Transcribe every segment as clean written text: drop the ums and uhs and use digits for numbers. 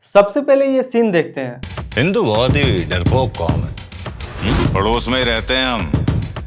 सबसे पहले ये सीन देखते हैं। हिंदू बहुत ही डरपोक कौम है। पड़ोस में ही रहते हैं हम।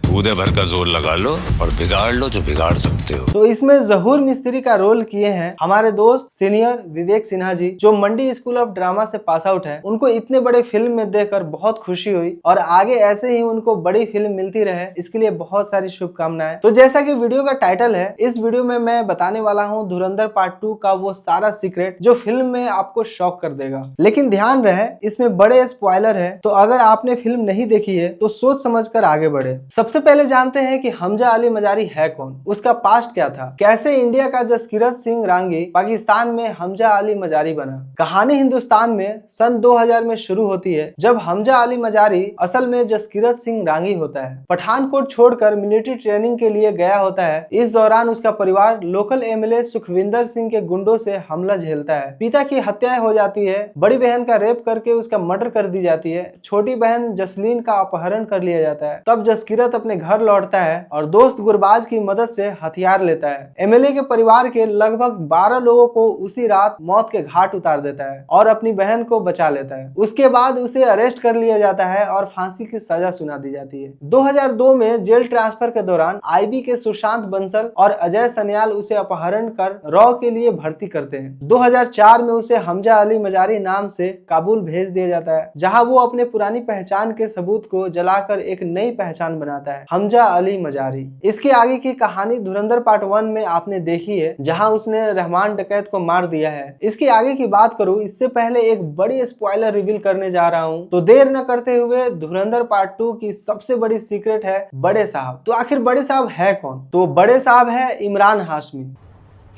कूदे भर का जोर लगा लो और बिगाड़ लो जो बिगाड़ सकते हो। तो इसमें जहूर मिस्त्री का रोल किए हैं हमारे दोस्त सीनियर विवेक सिन्हा जी, जो मंडी स्कूल ऑफ ड्रामा से पास आउट है। उनको इतने बड़े फिल्म में देखकर बहुत खुशी हुई और आगे ऐसे ही उनको बड़ी फिल्म मिलती रहे, इसके लिए बहुत सारी शुभकामनाएं। तो जैसा कि वीडियो का टाइटल है, इस वीडियो में मैं बताने वाला हूँ धुरंधर पार्ट 2 का वो सारा सीक्रेट जो फिल्म में आपको शॉक कर देगा। लेकिन ध्यान रहे, इसमें बड़े स्पॉइलर है, तो अगर आपने फिल्म नहीं देखी है तो सोच समझ कर आगे बढ़े। सबसे पहले जानते हैं कि हमजा अली मजारी है कौन, उसका पास्ट क्या था, कैसे इंडिया का जसकीरत सिंह रांगी पाकिस्तान में हमजा अली मजारी बना। कहानी हिंदुस्तान में सन 2000 में शुरू होती है, जब हमजा अली मजारी असल में जसकीरत सिंह रांगी होता है। पठानकोट छोड़कर मिलिट्री ट्रेनिंग के लिए गया होता है। इस दौरान उसका परिवार लोकल एमएलए सुखविंदर सिंह के गुंडों से हमला झेलता है। पिता की हत्या हो जाती है, बड़ी बहन का रेप करके उसका मर्डर कर दी जाती है, छोटी बहन जसलीन का अपहरण कर लिया जाता है। तब जसकीरत अपने घर लौटता है और दोस्त गुरबाज की मदद से हथियार लेता है। एमएलए के परिवार के लगभग 12 लोगों को उसी रात मौत के घाट उतार देता है और अपनी बहन को बचा लेता है। उसके बाद उसे अरेस्ट कर लिया जाता है और फांसी की सजा सुना दी जाती है। 2002 में जेल ट्रांसफर के दौरान आईबी के सुशांत बंसल और अजय सन्याल उसे अपहरण कर रॉ के लिए भर्ती करते हैं। 2004 में उसे हमजा अली मजारी नाम से काबुल भेज दिया जाता है, जहां वो अपने पुरानी पहचान के सबूत को जलाकर एक नई पहचान बनाता है, हमजा अली मजारी। इसके आगे की कहानी धुरंधर पार्ट 1 में आपने देखी है, जहां उसने रहमान डकैत को मार दिया है। इसके आगे की बात करूं इससे पहले एक बड़ी स्पॉइलर रिवील करने जा रहा हूं, तो देर न करते हुए धुरंधर पार्ट 2 की सबसे बड़ी सीक्रेट है बड़े साहब। तो आखिर बड़े साहब है कौन? तो बड़े साहब है इमरान हाशमी।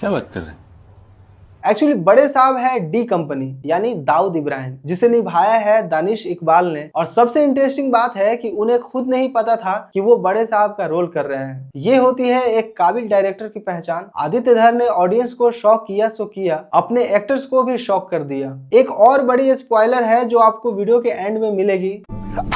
क्या बात कर रहे हैं? एक्चुअली बड़े साहब है डी कंपनी यानी दाऊद इब्राहिम, जिसे निभाया है दानिश इकबाल ने। और सबसे इंटरेस्टिंग बात है कि उन्हें खुद नहीं पता था कि वो बड़े साहब का रोल कर रहे हैं। ये होती है एक काबिल डायरेक्टर की पहचान। आदित्य धर ने ऑडियंस को शॉक किया सो किया, अपने एक्टर्स को भी शॉक कर दिया। एक और बड़ी स्पॉइलर है जो आपको वीडियो के एंड में मिलेगी।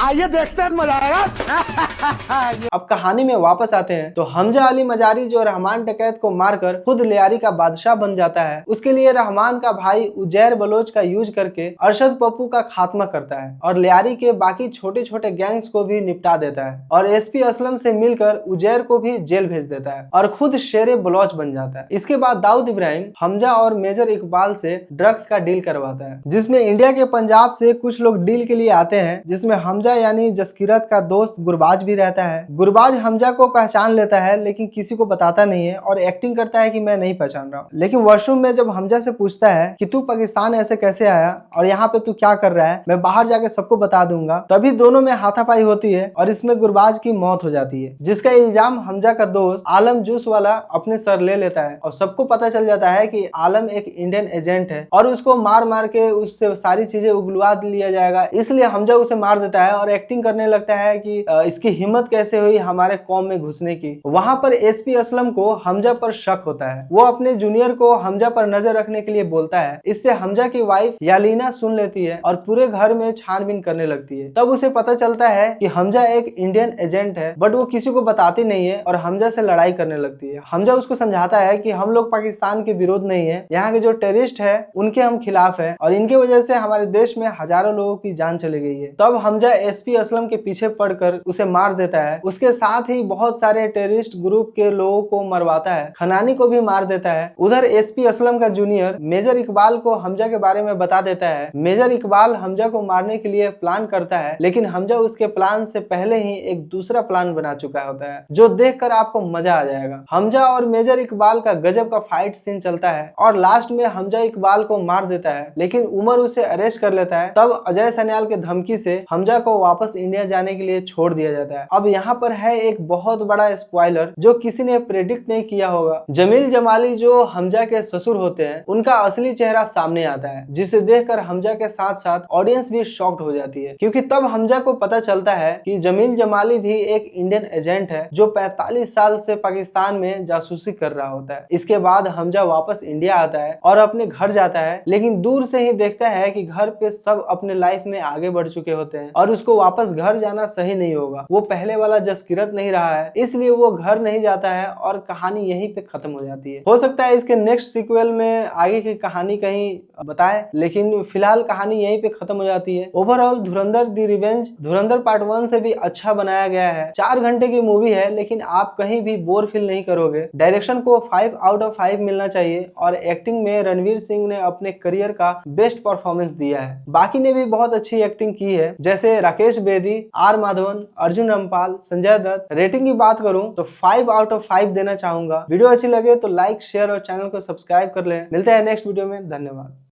आइए देखते हैं, मजा आएगा। अब कहानी में वापस आते हैं। तो हमजा अली मजारी जो रहमान डकैत को मारकर खुद लियारी का बादशाह बन जाता है, उसके लिए रहमान का भाई उजैर बलोच का यूज करके अरशद पप्पू का खात्मा करता है और लियारी के बाकी छोटे छोटे गैंग्स को भी निपटा देता है और एसपी असलम से मिलकर उजैर को भी जेल भेज देता है और खुद शेरे बलोच बन जाता है। इसके बाद दाऊद इब्राहिम हमजा और मेजर इकबाल से ड्रग्स का डील करवाता है, जिसमें इंडिया के पंजाब से कुछ लोग डील के लिए आते हैं, जिसमें हमजा यानी जसकीरत का दोस्त गुरबाज भी रहता है। गुरबाज हमजा को पहचान लेता है लेकिन किसी को बताता नहीं है और एक्टिंग करता है कि मैं नहीं पहचान रहा हूँ। लेकिन वॉशरूम में जब हमजा से पूछता है कि तू पाकिस्तान ऐसे कैसे आया और यहाँ पे तू क्या कर रहा है, मैं बाहर जाके सबको बता दूंगा, तभी दोनों में हाथापाई होती है और इसमें गुरबाज की मौत हो जाती है, जिसका इल्जाम हमजा का दोस्त आलम जूस वाला अपने सर ले लेता है और सबको पता चल जाता है कि आलम एक इंडियन एजेंट है और उसको मार मार के उससे सारी चीजें उगलवा लिया जाएगा। इसलिए हमजा उसे मार देता है और एक्टिंग करने लगता है कि इसकी हिम्मत कैसे हुई हमारे कौम में घुसने की। वहां पर एसपी असलम को हमजा पर शक होता है। वो अपने जूनियर को हमजा पर नजर रखने के लिए बोलता है। इससे हमजा की वाइफ यालीना सुन लेती है और पूरे घर में छानबीन करने लगती है। तब उसे पता चलता है कि हमजा एक इंडियन एजेंट है, बट वो किसी को बताती नहीं है और हमजा से लड़ाई करने लगती है। हमजा उसको समझाता है कि हम लोग पाकिस्तान के विरोध नहीं है, यहाँ के जो टेररिस्ट है उनके हम खिलाफ है और इनके वजह से हमारे देश में हजारों लोगों की जान चली गई है। तब हमजा एसपी असलम के पीछे पड़कर उसे मार देता है। उसके साथ ही बहुत सारे टेररिस्ट ग्रुप के लोगों को मरवाता है, खनानी को भी मार देता है। उधर एसपी असलम का जूनियर मेजर इकबाल को हमजा के बारे में बता देता है। मेजर इकबाल हमजा को मारने के लिए प्लान करता है, लेकिन हमजा उसके प्लान से पहले ही एक दूसरा प्लान बना चुका होता है, जो देखकर आपको मजा आ जाएगा। हमजा और मेजर इकबाल का गजब का फाइट सीन चलता है और लास्ट में हमजा इकबाल को मार देता है, लेकिन उमर उसे अरेस्ट कर लेता है। तब अजय सन्याल के धमकी से हमजा को वापस इंडिया जाने के लिए छोड़ दिया जाता है। अब यहाँ पर है एक बहुत बड़ा स्पॉइलर जो किसी ने प्रेडिक्ट नहीं किया होगा। जमील जमाली जो हमजा के ससुर होते हैं, उनका असली चेहरा सामने आता है, जिसे देखकर हमजा के साथ साथ ऑडियंस भी शॉक्ड हो जाती है, क्योंकि तब हमजा को पता चलता है कि जमील जमाली भी एक इंडियन एजेंट है जो 45 साल से पाकिस्तान में जासूसी कर रहा होता है। इसके बाद हमजा वापस इंडिया आता है और अपने घर जाता है, लेकिन दूर से ही देखता है कि घर पे सब अपने लाइफ में आगे बढ़ चुके होते हैं और उसको वापस घर जाना सही नहीं होगा। होगा, वो पहले वाला जसकिरत नहीं रहा है, इसलिए वो घर नहीं जाता है और कहानी यहीं पे खत्म हो जाती है। हो सकता है इसके नेक्स्ट सीक्वल में आगे की कहानी कहीं बताए, लेकिन फिलहाल कहानी यहीं पे खत्म हो जाती है। ओवरऑल धुरंधर दी रिवेंज धुरंधर पार्ट 1 से भी अच्छा बनाया गया है। 4 घंटे की मूवी है, लेकिन आप कहीं भी बोर फील नहीं करोगे। डायरेक्शन को 5 आउट ऑफ 5 मिलना चाहिए और एक्टिंग में रणवीर सिंह ने अपने करियर का बेस्ट परफॉर्मेंस दिया है। बाकी ने भी बहुत अच्छी एक्टिंग की है, जैसे राकेश बेदी, आर माधवन, अर्जुन रामपाल, संजय दत्त। रेटिंग की बात करूं तो 5 आउट ऑफ 5 देना चाहूंगा। वीडियो अच्छी लगे तो लाइक, शेयर और चैनल को सब्सक्राइब कर लें। मिलते हैं नेक्स्ट वीडियो में। धन्यवाद।